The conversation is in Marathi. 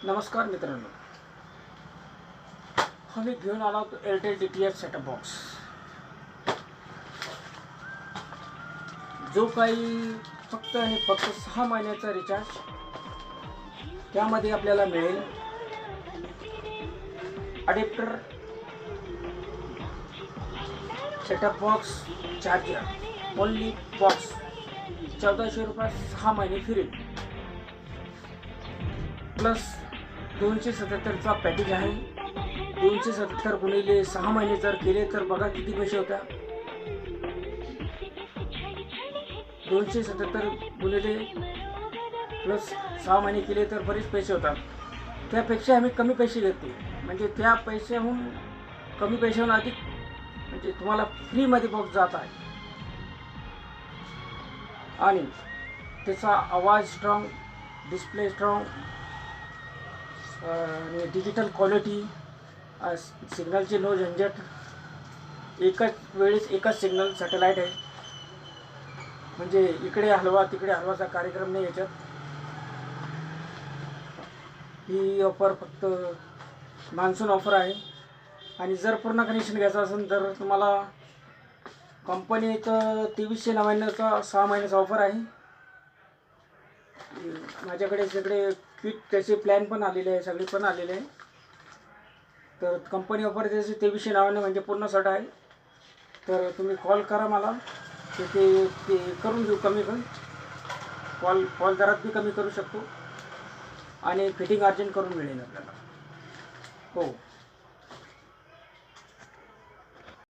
नमस्कार मित्रांनो, आम्ही घेऊन आलो आहोत एअरटेल DTH सेटअप बॉक्स, जो काही फक्त आणि फक्त 6 महिन्याचा रिचार्ज. त्यामध्ये आपल्याला मिळेल adapter, setup box, charger, only box 1400 रुपये 6 महिने फ्री, प्लस 277चा पॅकेज आहे. 277 गुणिले 6 महिने जर केले तर बघा किती पैसे होतात. 277 गुणिले प्लस 6 महिने केले तर बरेच पैसे होतात. त्यापेक्षा आम्ही कमी पैसे घेते, म्हणजे त्या पैशाहून कमी पैशाहून अधिक, म्हणजे तुम्हाला फ्रीमध्ये बॉक्स जात आहे. आणि त्याचा आवाज strong, display strong, digital quality, सिग्नलचे नो झंझट, एकाच वेळेस एकच सिग्नल सॅटेलाईट आहे, म्हणजे इकडे हलवा तिकडे हलवाचा कार्यक्रम नाही याच्यात. ही ऑफर फक्त मान्सून ऑफर आहे. आणि जर पूर्ण कनेक्शन घ्यायचं असेल तर तुम्हाला कंपनीत 2399चा 6 महिन्याचा ऑफर आहे. माझ्याकडे सगळे क्विक त्याचे प्लॅन पण आलेले आहे, सगळे पण आलेले आहे. तर कंपनी ऑफर त्याचे 2399 म्हणजे पूर्ण सेट आहे. तर तुम्ही कॉल करा मला, ते करून देऊ कमी. पण कॉल दरात बी कमी करू शकतो आणि फिटिंग अर्जंट करून मिळेल आपल्याला. हो.